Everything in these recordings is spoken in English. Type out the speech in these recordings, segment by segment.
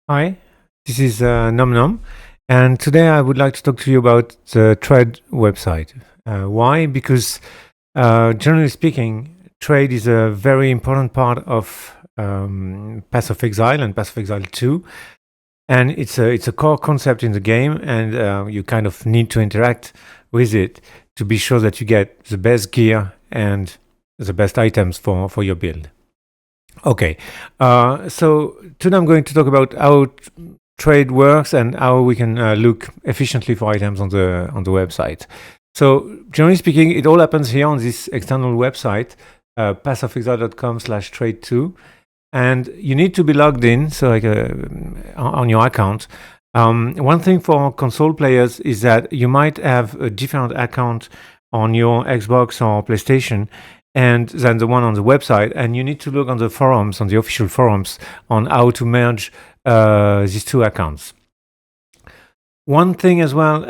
Hi, this is Num Num, and today I would like to talk to you about the Trade website. Why? Because generally speaking, trade is a very important part of Path of Exile and Path of Exile 2, and it's a core concept in the game, and you kind of need to interact with it to be sure that you get the best gear and the best items for your build. Okay, so today I'm going to talk about how trade works and how we can look efficiently for items on the website. So generally speaking, it all happens here on this external website, pathofexile.com/trade2, and you need to be logged in, so like on your account. One thing for console players is that you might have a different account on your Xbox or PlayStation and than the one on the website, and you need to look on the forums, on the official forums, on how to merge these two accounts. One thing as well,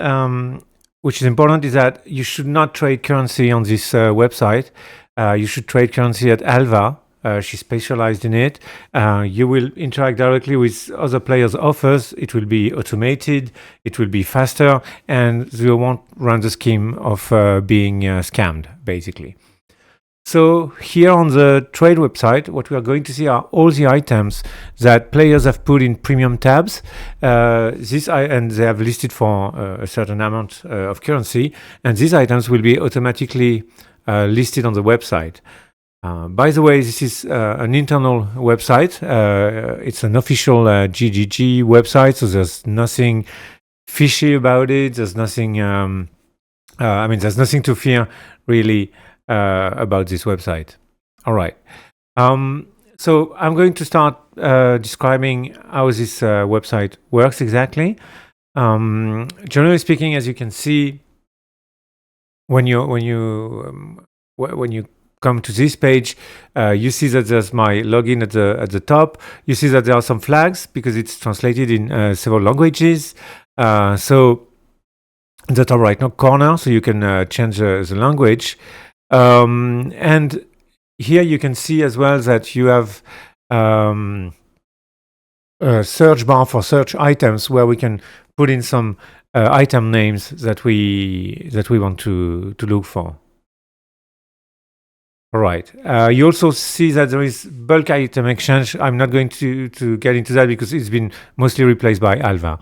which is important, is that you should not trade currency on this website. You should trade currency at Alva. She's specialized in it. You will interact directly with other players' offers. It will be automated. It will be faster, and you won't run the scheme of being scammed, basically. So here on the trade website, what we are going to see are all the items that players have put in premium tabs. And they have listed for a certain amount of currency, and these items will be automatically listed on the website. By the way, this is an internal website. It's an official GGG website, so there's nothing fishy about it. There's nothing. There's nothing to fear, really. About this website. All right. So I'm going to start describing how this website works exactly. Generally speaking, as you can see, when you come to this page, you see that there's my login at the top. You see that there are some flags because it's translated in several languages. So in the top right corner, so you can change the language. And here you can see as well that you have a search bar for search items where we can put in some item names that we want to look for. All right. You also see that there is bulk item exchange. I'm not going to get into that because it's been mostly replaced by Alva.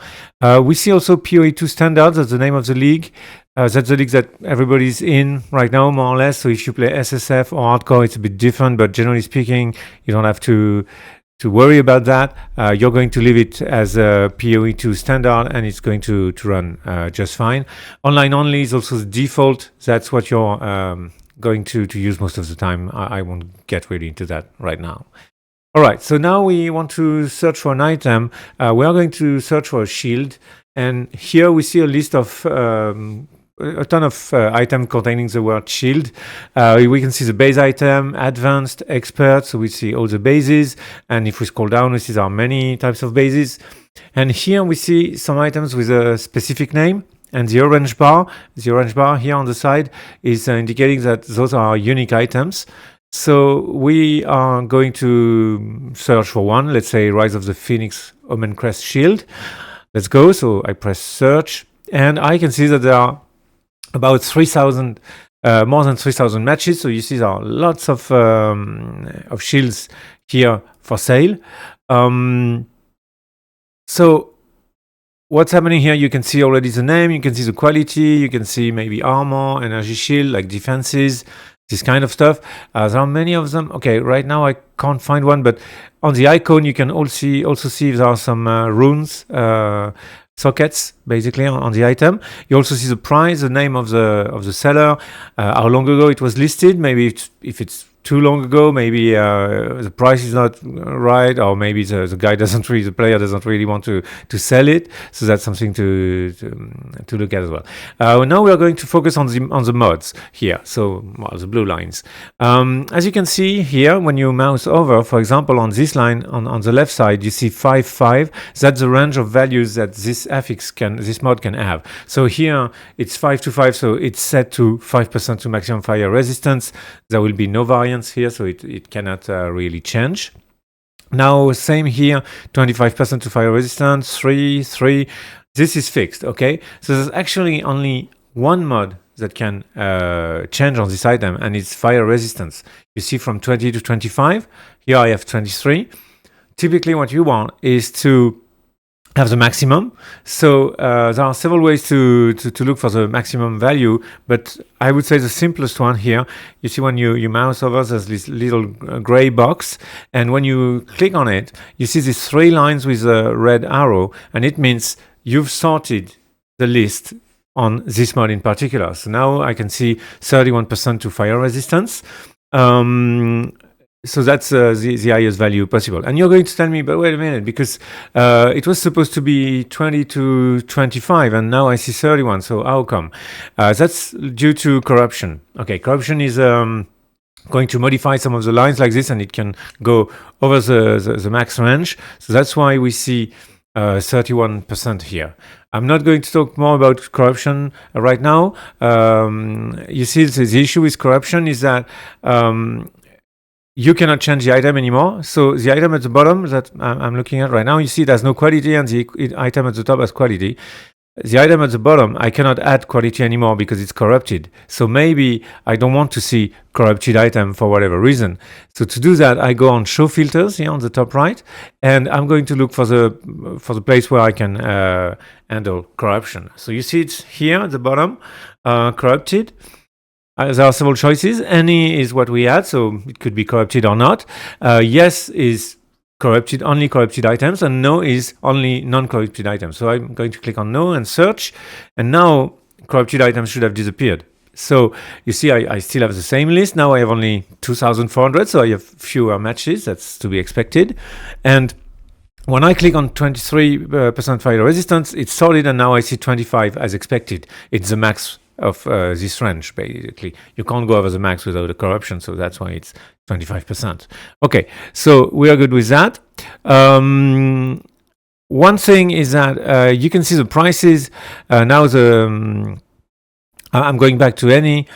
We see also PoE 2 standards. That's the name of the league. That's the league that everybody's in right now, more or less. So if you play SSF or hardcore, it's a bit different. But generally speaking, you don't have to worry about that. You're going to leave it as a PoE 2 standard, and it's going to run just fine. Online only is also the default. That's what you're going to use most of the time. I won't get really into that right now. All right, so now we want to search for an item. We are going to search for a shield, and here we see a list of a ton of items containing the word shield. We can see the base item, advanced, expert, so we see all the bases, and if we scroll down, we see there are many types of bases. And here we see some items with a specific name, and the orange bar here on the side is indicating that those are unique items. So we are going to search for one, let's say Rise of the Phoenix Omen Crest Shield. Let's go, so I press search, and I can see that there are about 3,000, more than 3,000 matches. So you see there are lots of shields here for sale. So what's happening here, you can see already the name, you can see the quality, you can see maybe armor, energy shield, like defenses, this kind of stuff. There are many of them. Okay, right now I can't find one, but on the icon you can also see if there are some runes, sockets basically on the item. You also see the price, the name of the seller, how long ago it was listed. Maybe if it's too long ago, maybe the price is not right, or maybe the guy doesn't really, the player doesn't really want to sell it. So that's something to look at as well. Now we are going to focus on the mods here. So the blue lines. As you can see here, when you mouse over, for example, on this line on the left side, you see 5.5. That's the range of values that this mod can have. So here it's 5 to 5, so it's set to 5% to maximum fire resistance. There will be no variance here, so it cannot really change. Now, same here, 25% to fire resistance, 3. This is fixed, okay? So there's actually only one mod that can change on this item, and it's fire resistance. You see from 20 to 25. Here I have 23. Typically what you want is to have the maximum. So there are several ways to look for the maximum value, but I would say the simplest one here, you see when you mouse over, there's this little gray box, and when you click on it, you see these 3 lines with a red arrow, and it means you've sorted the list on this mod in particular. So now I can see 31% to fire resistance. So that's the highest value possible. And you're going to tell me, but wait a minute, because it was supposed to be 20 to 25, and now I see 31. So how come? That's due to corruption. Okay, corruption is going to modify some of the lines like this, and it can go over the max range. So that's why we see 31% here. I'm not going to talk more about corruption right now. You see, the issue with corruption is that you cannot change the item anymore. So the item at the bottom that I'm looking at right now, you see it has no quality, and the item at the top has quality. The item at the bottom, I cannot add quality anymore because it's corrupted. So maybe I don't want to see corrupted item for whatever reason. So to do that, I go on show filters here on the top right, and I'm going to look for the place where I can handle corruption. So you see it's here at the bottom, corrupted. There are several choices. Any is what we add, so it could be corrupted or not. Yes is corrupted, only corrupted items, and no is only non-corrupted items. So I'm going to click on no and search, and now corrupted items should have disappeared. So you see I still have the same list. Now I have only 2,400, so I have fewer matches. That's to be expected. And when I click on 23% fire resistance, it's sorted, and now I see 25 as expected. It's the max of this range, basically. You can't go over the max without a corruption, so that's why it's 25%. Okay, so we are good with that. One thing is that you can see the prices. Now I'm going back to any,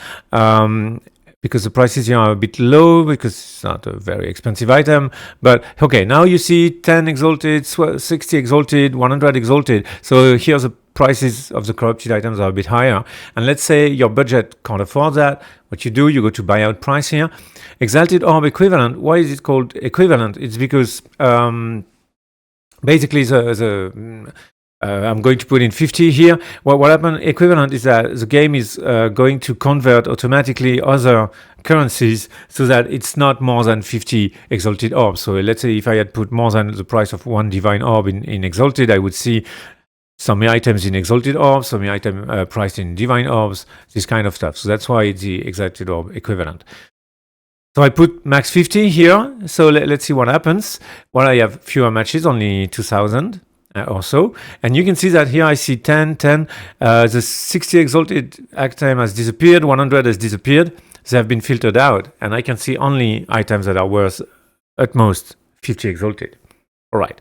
because the prices here are a bit low, because it's not a very expensive item. But okay, now you see 10 exalted, 60 exalted, 100 exalted. So here's the prices of the corrupted items are a bit higher. And let's say your budget can't afford that. What you do, you go to buyout price here. Exalted orb equivalent. Why is it called equivalent? It's because basically I'm going to put in 50 here. What happened equivalent is that the game is going to convert automatically other currencies so that it's not more than 50 exalted orbs. So let's say if I had put more than the price of 1 divine orb in exalted, I would see some items in exalted orbs, some item priced in divine orbs, this kind of stuff. So that's why it's the exalted orb equivalent. So I put max 50 here. So let's see what happens. Well, I have fewer matches, only 2,000 or so. And you can see that here I see 10, 10. The 60 exalted item has disappeared, 100 has disappeared. They have been filtered out. And I can see only items that are worth at most 50 exalted. All right.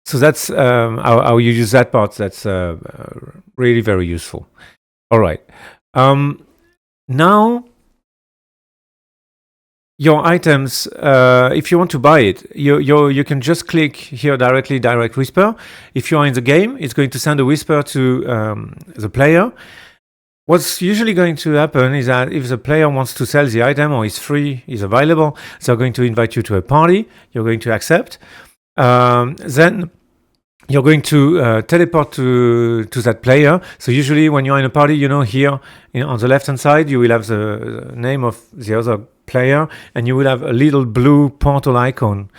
So that's how you use that part. That's really very useful. All right. Now, your items, if you want to buy it, you can just click here directly, direct whisper. If you are in the game, it's going to send a whisper to the player. What's usually going to happen is that if the player wants to sell the item or is free, is available, they're going to invite you to a party. You're going to accept. Then you're going to teleport to that player. So usually when you're in a party, you know, here on the left-hand side, you will have the name of the other player, and you will have a little blue portal icon,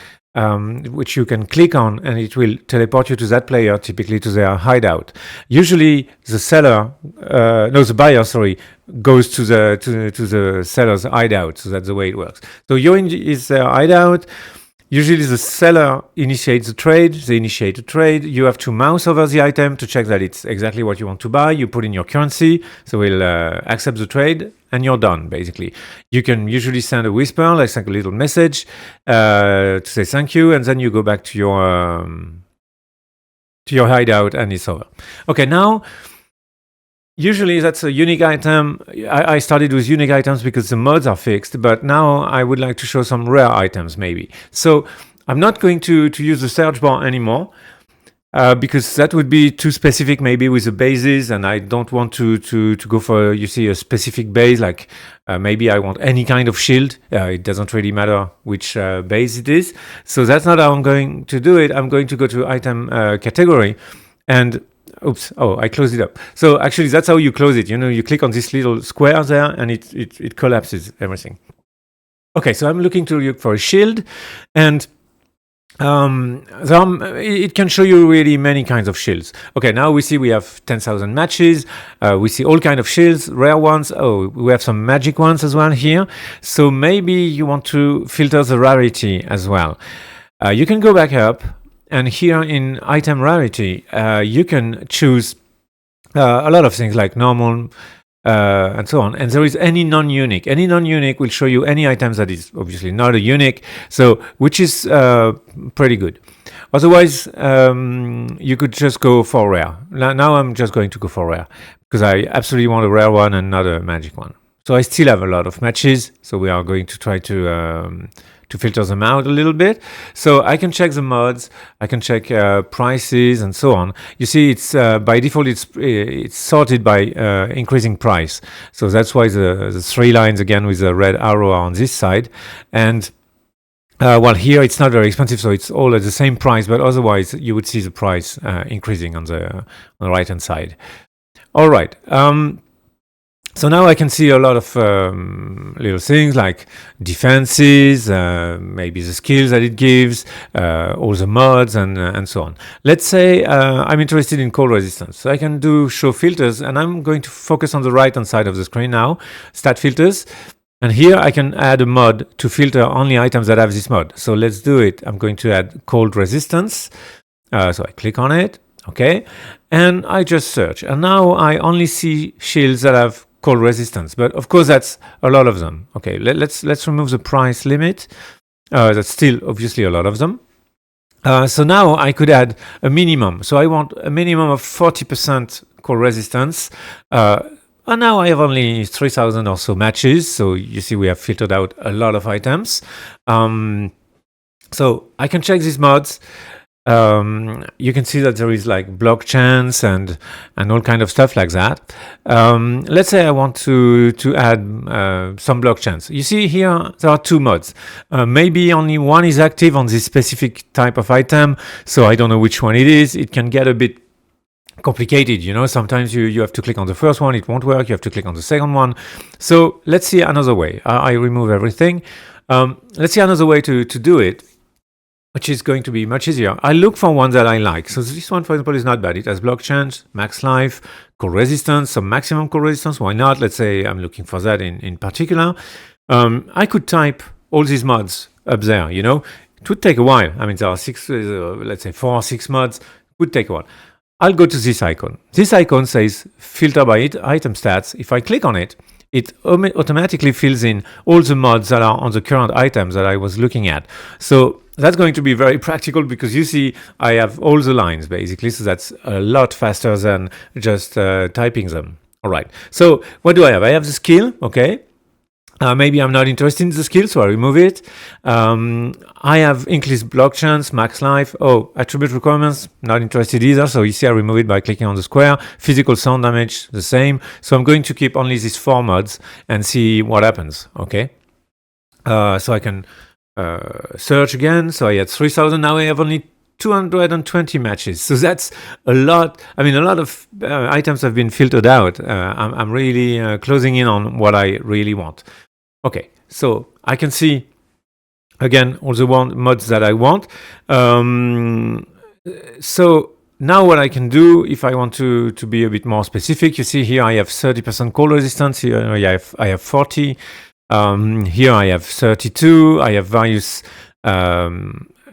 which you can click on, and it will teleport you to that player, typically to their hideout. Usually the buyer, goes to the seller's hideout. So that's the way it works. So you're in their hideout. Usually the seller initiates the trade, they initiate a trade, you have to mouse over the item to check that it's exactly what you want to buy, you put in your currency, so we'll accept the trade, and you're done, basically. You can usually send a whisper, like a little message, to say thank you, and then you go back to your hideout, and it's over. Okay, now, Usually that's a unique item. I started with unique items because the mods are fixed, but now I would like to show some rare items maybe. So I'm not going to use the search bar anymore because that would be too specific maybe with the bases, and I don't want to go for, you see, a specific base, like maybe I want any kind of shield. It doesn't really matter which base it is. So that's not how I'm going to do it. I'm going to go to item category and oops, oh, I closed it up. So actually that's how you close it. You know, you click on this little square there and it collapses everything. Okay, so I'm looking to look for a shield, and it can show you really many kinds of shields. Okay, now we see we have 10,000 matches. We see all kinds of shields, rare ones. Oh, we have some magic ones as well here. So maybe you want to filter the rarity as well. You can go back up, and here in item rarity, you can choose a lot of things like normal and so on. And there is any non-unique. Any non-unique will show you any items that is obviously not a unique, so which is pretty good. Otherwise, you could just go for rare. Now I'm just going to go for rare because I absolutely want a rare one and not a magic one. So I still have a lot of matches, so we are going to try to filter them out a little bit. So I can check the mods, I can check prices and so on. You see, it's by default it's sorted by increasing price. So that's why the three lines again with the red arrow are on this side. And well, here it's not very expensive, so it's all at the same price. But otherwise, you would see the price increasing on the right hand side. All right. So now I can see a lot of little things like defenses, maybe the skills that it gives, all the mods, and so on. Let's say I'm interested in cold resistance. So I can do show filters, and I'm going to focus on the right-hand side of the screen now, stat filters. And here I can add a mod to filter only items that have this mod. So let's do it. I'm going to add cold resistance. So I click on it, okay, and I just search. And now I only see shields that have cold resistance, but of course that's a lot of them. Okay, let's remove the price limit. That's still obviously a lot of them. So now I could add a minimum. So I want a minimum of 40% cold resistance. And now I have only 3,000 or so matches. So you see we have filtered out a lot of items. So I can check these mods. You can see that there is like block chance and all kind of stuff like that. Let's say I want to add some block chance. You see here there are two mods. Maybe only one is active on this specific type of item, so I don't know which one it is. It can get a bit complicated, you know. Sometimes you have to click on the first one, it won't work. You have to click on the second one. So let's see another way. I remove everything. Let's see another way to do it, which is going to be much easier. I look for one that I like. So this one, for example, is not bad. It has block chance, max life, cold resistance, some maximum cold resistance. Why not? Let's say I'm looking for that in particular. I could type all these mods up there, you know. It would take a while. I mean, there are let's say 4 or 6 mods. It would take a while. I'll go to this icon. This icon says filter by item stats. If I click on it, it automatically fills in all the mods that are on the current items that I was looking at. So that's going to be very practical because you see I have all the lines basically. So that's a lot faster than just typing them. All right. So what do I have? I have the skill. Okay. Maybe I'm not interested in the skill, so I remove it. I have increased block chance, max life. Oh, attribute requirements, not interested either. So you see I remove it by clicking on the square. Physical sound damage, the same. So I'm going to keep only these 4 mods and see what happens, okay? So I can search again. So I had 3,000, now I have only 220 matches. So that's a lot. I mean, a lot of items have been filtered out. I'm really closing in on what I really want. Okay, so I can see, again, all the mods that I want. So now what I can do, if I want to be a bit more specific, you see here I have 30% cold resistance, here I have 40, here I have 32, I have various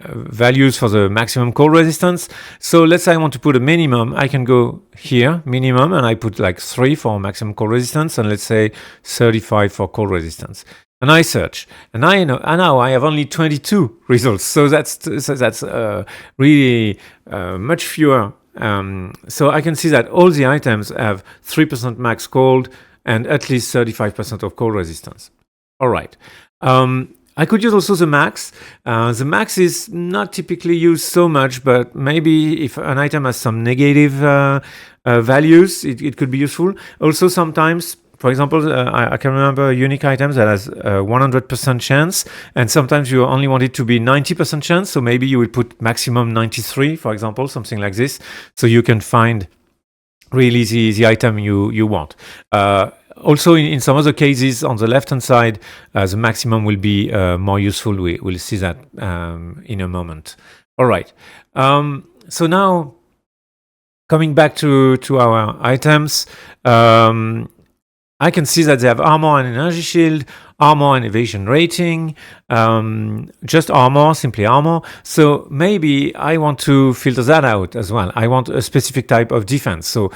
values for the maximum cold resistance. So let's say I want to put a minimum. I can go here, minimum, and I put like 3 for maximum cold resistance, and let's say 35 for cold resistance. And I search, and now I have only 22 results. So that's really much fewer So I can see that all the items have 3% max cold and at least 35% of cold resistance. All right. I could use also the max. The max is not typically used so much, but maybe if an item has some negative values, it could be useful. Also, sometimes, for example, I can remember a unique item that has 100% chance, and sometimes you only want it to be 90% chance, so maybe you will put maximum 93, for example, something like this, so you can find really the item you want. Also, in some other cases, on the left-hand side, the maximum will be more useful. We'll see that in a moment. All right. So now, coming back to our items, I can see that they have armor and energy shield, armor and evasion rating, just armor, simply armor. So maybe I want to filter that out as well. I want a specific type of defense. So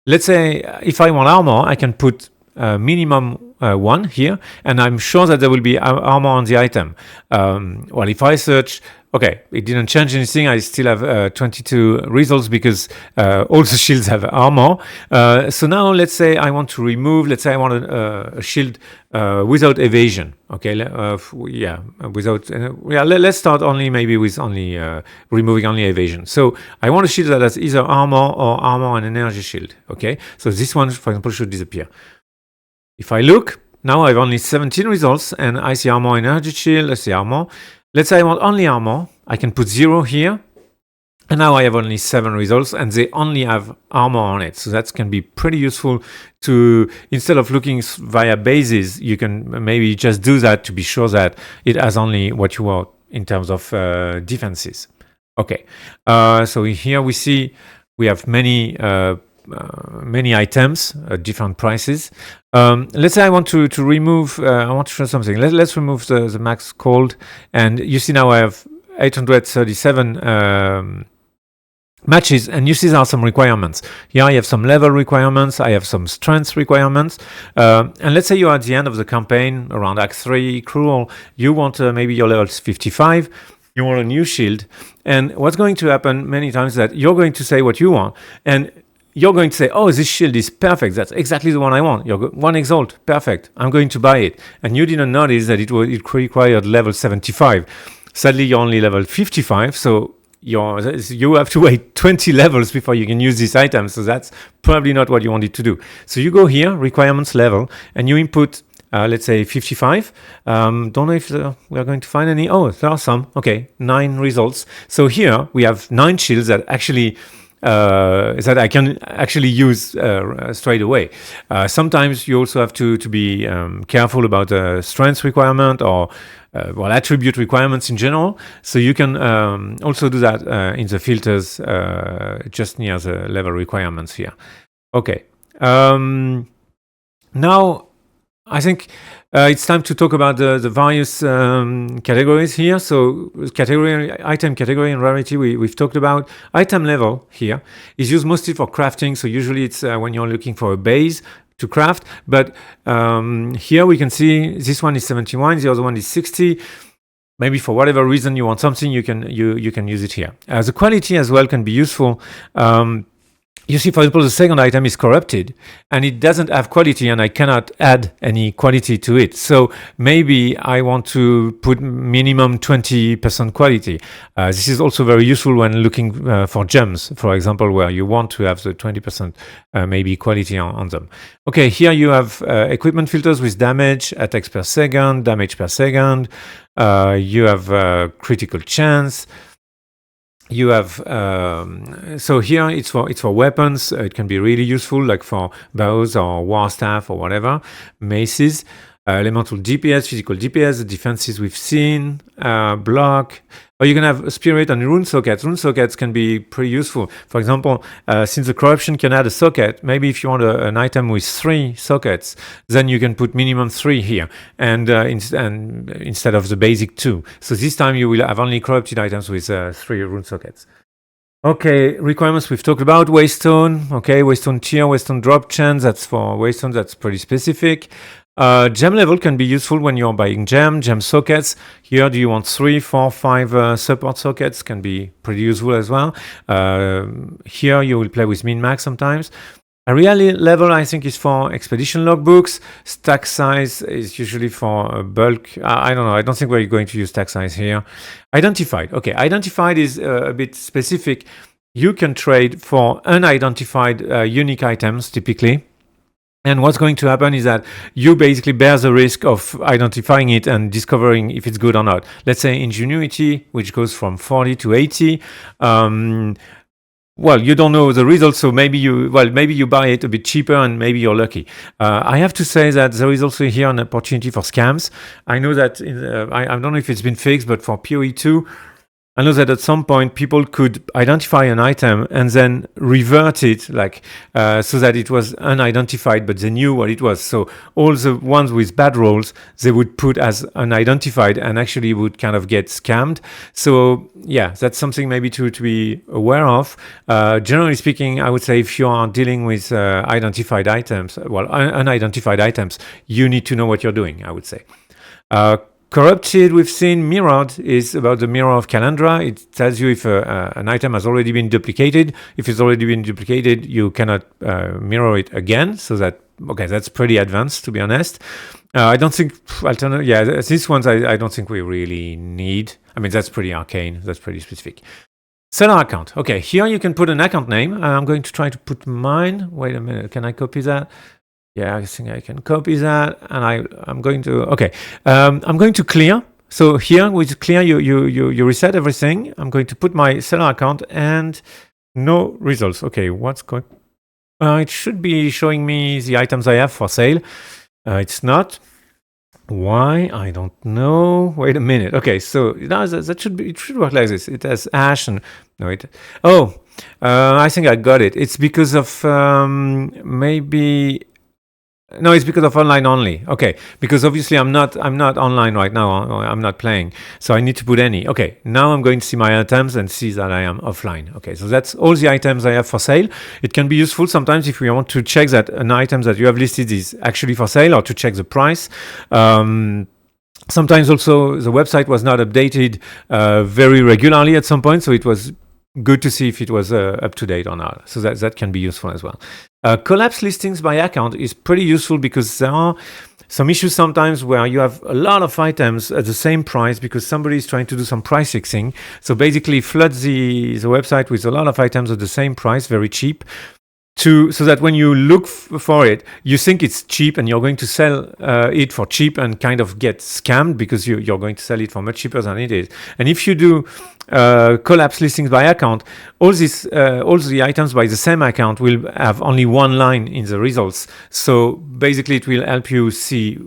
let's say if I want armor, I can put minimum 1 here, and I'm sure that there will be armor on the item. Well, if I search, okay, it didn't change anything. I still have 22 results because all the shields have armor. So now let's say I want to remove, let's say I want a shield without evasion. Okay, let's start only maybe with only removing only evasion. So I want a shield that has either armor or armor and energy shield. Okay, so this one, for example, should disappear. If I look, now I have only 17 results, and I see armor, energy shield, I see armor. Let's say I want only armor. I can put 0 here, and now I have only 7 results, and they only have armor on it. So that can be pretty useful to, instead of looking via bases, you can maybe just do that to be sure that it has only what you want in terms of defenses. Okay, so here we see we have many items at different prices. Let's say I want to remove, I want to show something. Let's remove the max cold, and you see now I have 837 matches, and you see there are some requirements. Here I have some level requirements, I have some strength requirements, and let's say you're at the end of the campaign, around Act 3, Cruel, you want maybe your level's 55, you want a new shield, and what's going to happen many times is that you're going to say what you want, and you're going to say, oh, this shield is perfect. That's exactly the one I want. One exalt, perfect. I'm going to buy it. And you didn't notice that it required level 75. Sadly, you're only level 55, so you have to wait 20 levels before you can use this item. So that's probably not what you wanted to do. So you go here, requirements level, and you input, let's say 55. Don't know if we are going to find any. Oh, there are some. Okay, 9 results. So here we have 9 shields that actually that I can actually use straight away. Sometimes you also have to be careful about the strength requirement or attribute requirements in general. So you can also do that in the filters just near the level requirements here. Okay. Now I think it's time to talk about the various categories here. So item category and rarity we've talked about. Item level here is used mostly for crafting. So usually it's when you're looking for a base to craft. But here we can see this one is 71, the other one is 60. Maybe for whatever reason you want something, you can use it here. The quality as well can be useful. You see, for example, the second item is corrupted and it doesn't have quality and I cannot add any quality to it. So maybe I want to put minimum 20% quality. This is also very useful when looking for gems, for example, where you want to have the 20% maybe quality on them. Okay, here you have equipment filters with damage, attacks per second, damage per second. You have critical chance. You have so here it's for weapons. It can be really useful, like for bows or war staff or whatever, maces. Elemental DPS, physical DPS, the defenses we've seen, block. Or you can have spirit and rune sockets. Rune sockets can be pretty useful. For example, since the corruption can add a socket, maybe if you want an item with 3 sockets, then you can put minimum 3 here, and instead of the basic 2. So this time you will have only corrupted items with 3 rune sockets. Okay, requirements we've talked about. Waystone, okay, waystone tier, waystone drop chance. That's for waystone. That's pretty specific. Gem level can be useful when you're buying gem sockets. Here, do you want 3, 4, 5 support sockets? Can be pretty useful as well. Here, you will play with min-max sometimes. Area level, I think, is for expedition logbooks. Stack size is usually for bulk. I don't know. I don't think we're going to use stack size here. Identified. Okay, identified is a bit specific. You can trade for unidentified unique items, typically. And what's going to happen is that you basically bear the risk of identifying it and discovering if it's good or not. Let's say Ingenuity, which goes from 40 to 80. Well, you don't know the results, so maybe you buy it a bit cheaper and maybe you're lucky. I have to say that there is also here an opportunity for scams. I know that I don't know if it's been fixed, but for PoE 2, I know that at some point people could identify an item and then revert it, like so that it was unidentified, but they knew what it was. So all the ones with bad rolls, they would put as unidentified and actually would kind of get scammed. So yeah, that's something maybe to be aware of. Generally speaking, I would say if you are dealing with identified items, unidentified items, you need to know what you're doing, I would say. Corrupted, we've seen. Mirrored is about the mirror of Calandra. It tells you if an item has already been duplicated. If it's already been duplicated, you cannot mirror it again. So that's pretty advanced, to be honest. I don't think these ones I don't think we really need. I mean, that's pretty arcane. That's pretty specific. Seller account. Okay, here you can put an account name. I'm going to try to put mine. Wait a minute. Can I copy that? Yeah, I think I can copy that, and I'm going to. Okay, I'm going to clear. So here with clear, you reset everything. I'm going to put my seller account and no results. Okay, what's going? It should be showing me the items I have for sale. It's not. Why? I don't know. Wait a minute. Okay, so that should be. It should work like this. It has hash and no. I think I got it. It's because of maybe. No, it's because of online only. Okay, because obviously I'm not online right now. I'm not playing, so I need to put any. Okay, now I'm going to see my items and see that I am offline. Okay, so that's all the items I have for sale. It can be useful sometimes if you want to check that an item that you have listed is actually for sale or to check the price. Sometimes also the website was not updated very regularly at some point, so it was good to see if it was up to date or not. So that can be useful as well. Collapse listings by account is pretty useful because there are some issues sometimes where you have a lot of items at the same price because somebody is trying to do some price fixing. So basically flood the website with a lot of items at the same price, very cheap. So that when you look for it, you think it's cheap and you're going to sell it for cheap and kind of get scammed because you're going to sell it for much cheaper than it is. And if you do collapse listings by account, all the items by the same account will have only one line in the results. So basically, it will help you see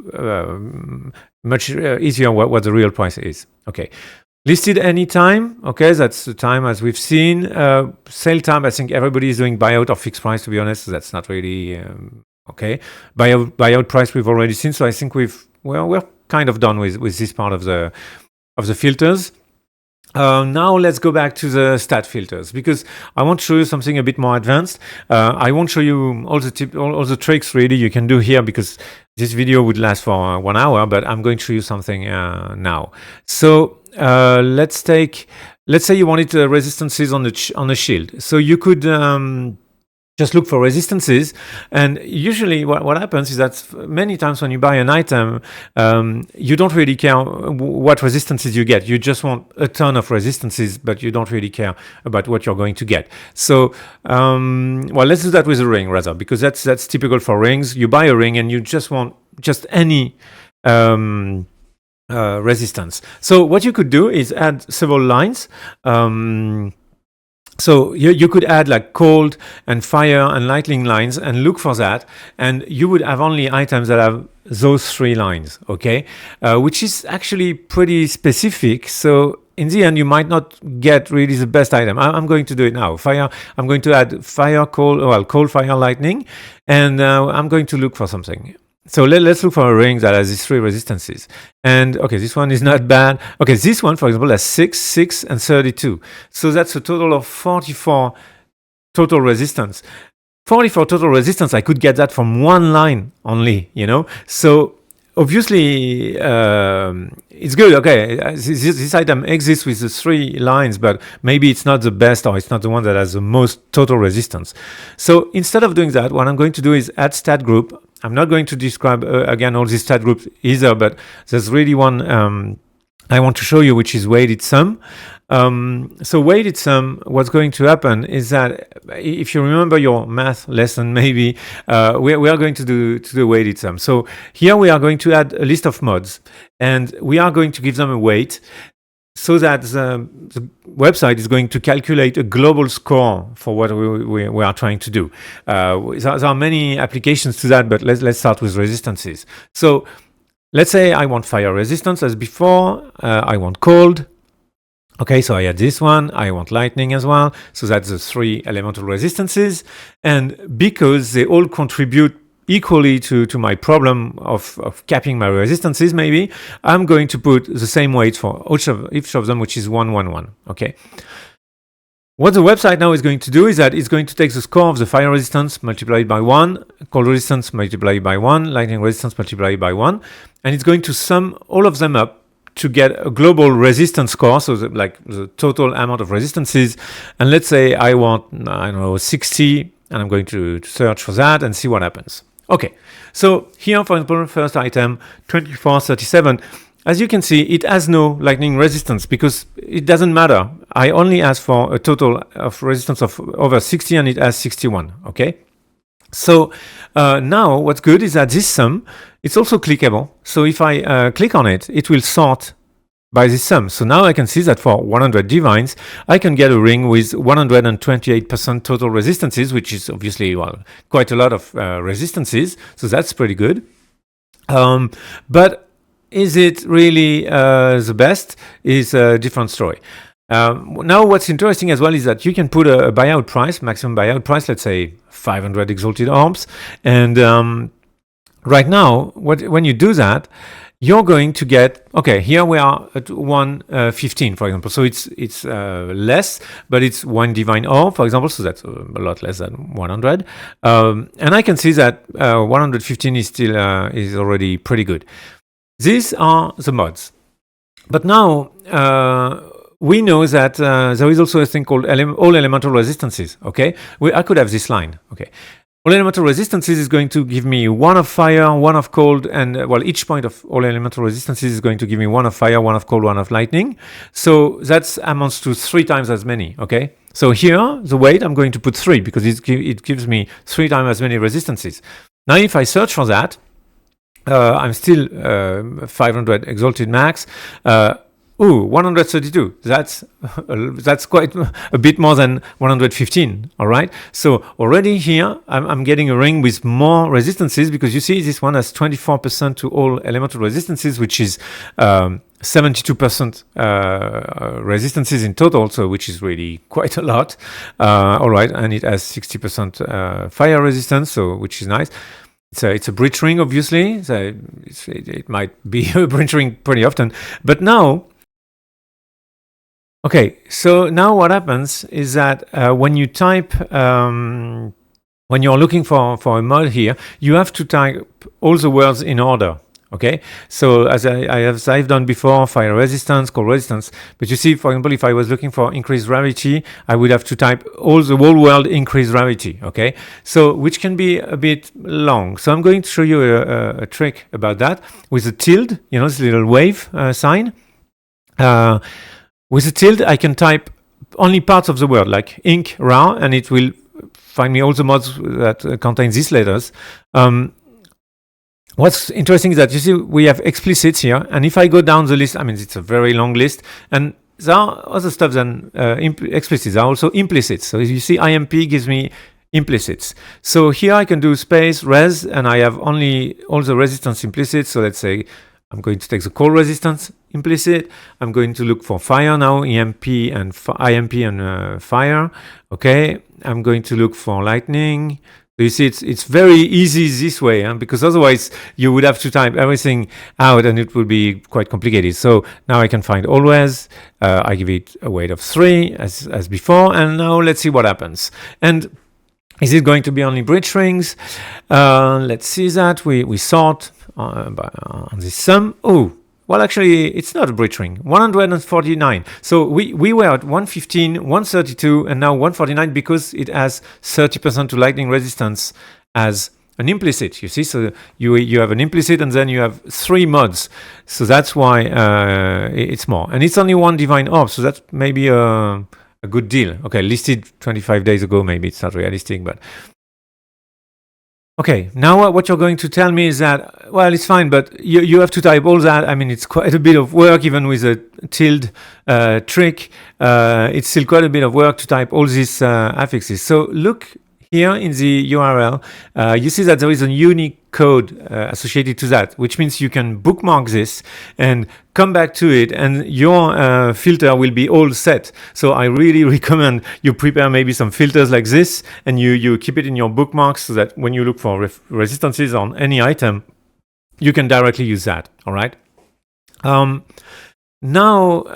much easier what the real price is. Okay. Listed anytime, okay, that's the time as we've seen. Sale time, I think everybody is doing buyout or fixed price, to be honest, so that's not really okay. Buyout price we've already seen, so I think we're kind of done with this part of the filters. Now let's go back to the stat filters because I want to show you something a bit more advanced. I won't show you all the tricks really you can do here because this video would last for 1 hour, but I'm going to show you something now. So let's say you wanted resistances on the shield. So you could just look for resistances, and usually what happens is that many times when you buy an item, you don't really care what resistances you get. You just want a ton of resistances, but you don't really care about what you're going to get. So, let's do that with a ring rather, because that's typical for rings. You buy a ring and you just want just any resistance. So what you could do is add several lines. So you could add like cold and fire and lightning lines and look for that, and you would have only items that have those 3 lines, okay? Which is actually pretty specific. So in the end, you might not get really the best item. I'm going to do it now. Fire. I'm going to add fire, cold, fire, lightning, and I'm going to look for something. So let's look for a ring that has these 3 resistances. And okay, this one is not bad. Okay, this one, for example, has 6, 6, and 32. So that's a total of 44 total resistance. 44 total resistance, I could get that from one line only, you know. So obviously, it's good. Okay, this item exists with the 3 lines, but maybe it's not the best, or it's not the one that has the most total resistance. So instead of doing that, what I'm going to do is add stat group. I'm not going to describe again all these stat groups either, but there's really one I want to show you, which is weighted sum. So weighted sum, what's going to happen is that if you remember your math lesson, maybe we are going to do weighted sum. So here we are going to add a list of mods, and we are going to give them a weight, so that the website is going to calculate a global score for what we are trying to do. There are many applications to that, but let's start with resistances. So let's say I want fire resistance as before. I want cold. Okay, so I add this one. I want lightning as well. So that's the 3 elemental resistances. And because they all contribute equally to my problem of capping my resistances, maybe, I'm going to put the same weight for each of them, which is 1, 1, 1. Okay. What the website now is going to do is that it's going to take the score of the fire resistance multiplied by 1, cold resistance multiplied by 1, lightning resistance multiplied by 1, and it's going to sum all of them up to get a global resistance score, so like the total amount of resistances. And let's say I want, I don't know, 60, and I'm going to search for that and see what happens. Okay, so here, for example, first item, 2437. As you can see, it has no lightning resistance because it doesn't matter. I only ask for a total of resistance of over 60, and it has 61, okay? So now what's good is that this sum, it's also clickable. So if I click on it, it will sort by this sum. So now I can see that for 100 divines, I can get a ring with 128% total resistances, which is obviously, well, quite a lot of resistances. So that's pretty good. But is it really the best? Is a different story. Now what's interesting as well is that you can put a buyout price, maximum buyout price, let's say 500 exalted orbs. And right now, when you do that, you're going to get, okay, here we are at 115, for example. So it's less, but it's 1 divine orb, for example. So that's a lot less than 100. And I can see that 115 is still is already pretty good. These are the mods. But now we know that there is also a thing called all elemental resistances. Okay, I could have this line. Okay. All elemental resistances is going to give me 1 of fire, 1 of cold, and well, each point of all elemental resistances is going to give me 1 of fire, 1 of cold, 1 of lightning. So that amounts to 3 times as many. Okay. So here, the weight, I'm going to put 3 because it gives me 3 times as many resistances. Now, if I search for that, I'm still 500 exalted max. 132. That's quite a bit more than 115. All right. So already here, I'm getting a ring with more resistances because you see this one has 24% to all elemental resistances, which is 72% resistances in total. So which is really quite a lot. All right, and it has 60% fire resistance, so which is nice. It's a breach ring, obviously. So it might be a breach ring pretty often, but now. Okay, so now what happens is that when you type, when you're looking for a mod here, you have to type all the words in order. Okay, so as I've done before, fire resistance, cold resistance. But you see, for example, if I was looking for increased gravity, I would have to type the whole world increased gravity. Okay, so which can be a bit long. So I'm going to show you a trick about that with the tilde. You know, this little wave sign. With the tilde, I can type only parts of the word, like ink ra, and it will find me all the mods that contain these letters. What's interesting is that you see we have explicits here, and if I go down the list, I mean, it's a very long list, and there are other stuff than explicits. There are also implicits. So you see IMP gives me implicits. So here I can do space res, and I have only all the resistance implicits. So let's say I'm going to take the cold resistance implicit. I'm going to look for fire now, EMP and IMP and fire. Okay, I'm going to look for lightning. So you see, it's very easy this way, because otherwise you would have to type everything out and it would be quite complicated. So now I can find always. I give it a weight of 3 as before, and now let's see what happens. And Is it going to be only bridge rings? Let's see that. We sort on this sum. Oh, well, actually, it's not a bridge ring. 149. So we were at 115, 132, and now 149 because it has 30% to lightning resistance as an implicit. You see, so you have an implicit, and then you have 3 mods. So that's why it's more. And it's only 1 divine orb, so that's maybe a good deal. Okay, listed 25 days ago, maybe it's not realistic, but okay. Now what you're going to tell me is that, well, it's fine, but you have to type all that. I mean, it's quite a bit of work, even with a tilde trick. It's still quite a bit of work to type all these affixes. So look here in the URL, you see that there is a unique code associated to that, which means you can bookmark this and come back to it, and your filter will be all set. So I really recommend you prepare maybe some filters like this, and you keep it in your bookmarks so that when you look for resistances on any item, you can directly use that. All right. Now,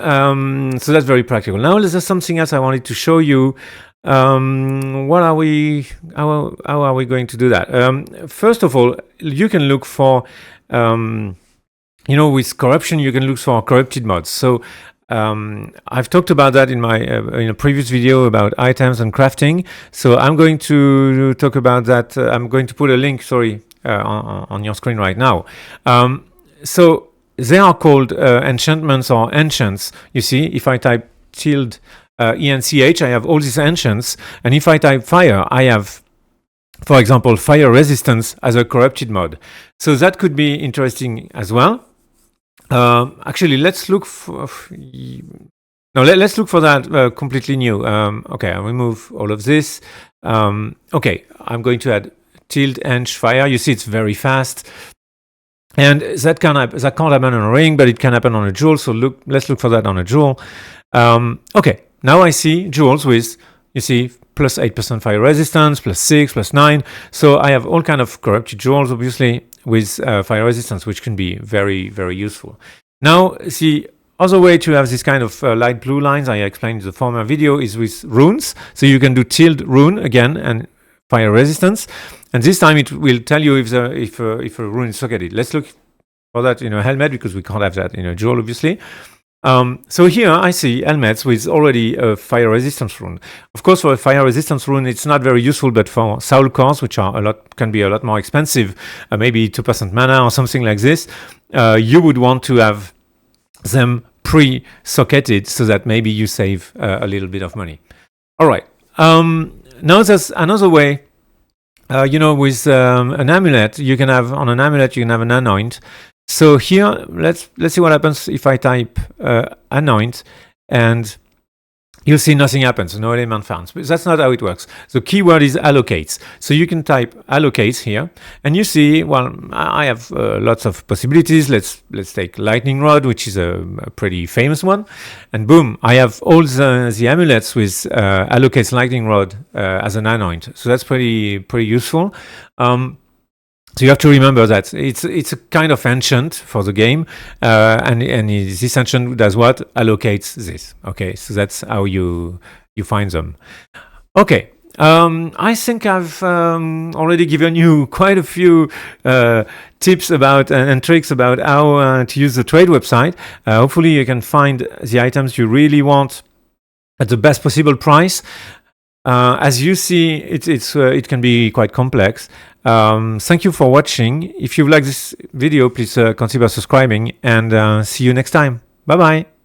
so that's very practical. Now there's something else I wanted to show you. What are we? How are we going to do that? First of all, you can look for, with corruption, you can look for corrupted mods. So I've talked about that in my in a previous video about items and crafting. So I'm going to talk about that. I'm going to put a link, on your screen right now. So they are called enchantments or enchants. You see, if I type tilde ench, I have all these enchants, and if I type fire, I have, for example, fire resistance as a corrupted mod. So that could be interesting as well. Actually, let's look for let's look for that completely new. Okay, I'll remove all of this. Okay, I'm going to add tilde ench fire. You see, it's very fast. And that can't happen on a ring, but it can happen on a jewel. So let's look for that on a jewel. Okay, now I see jewels with, you see, plus 8% fire resistance, plus 6, plus 9. So I have all kind of corrupted jewels, obviously, with fire resistance, which can be very, very useful. Now, the other way to have this kind of light blue lines, I explained in the former video, is with runes. So you can do tilde rune again and fire resistance. And this time it will tell you if a rune is socketed. Let's look for that in a helmet, because we can't have that in a jewel, obviously. So here I see helmets with already a fire resistance rune. Of course, for a fire resistance rune, it's not very useful, but for soul cores, which are can be a lot more expensive, maybe 2% mana or something like this, you would want to have them pre-socketed so that maybe you save a little bit of money. All right. Now there's another way. With an amulet, you can have an anoint. So here, let's see what happens if I type Annoints, and you'll see nothing happens, no element found. But that's not how it works. The keyword is allocates. So you can type allocates here, and you see, well, I have lots of possibilities. Let's take lightning rod, which is a pretty famous one, and boom, I have all the amulets with allocates lightning rod as an anoint. So that's pretty useful. So you have to remember that it's a kind of enchant for the game, and this enchant does what? Allocates this. Okay, so that's how you find them. Okay, I think I've already given you quite a few tips about and tricks about how to use the trade website. Hopefully you can find the items you really want at the best possible price. As you see, it can be quite complex. Thank you for watching. If you like this video, please consider subscribing, and see you next time. Bye bye.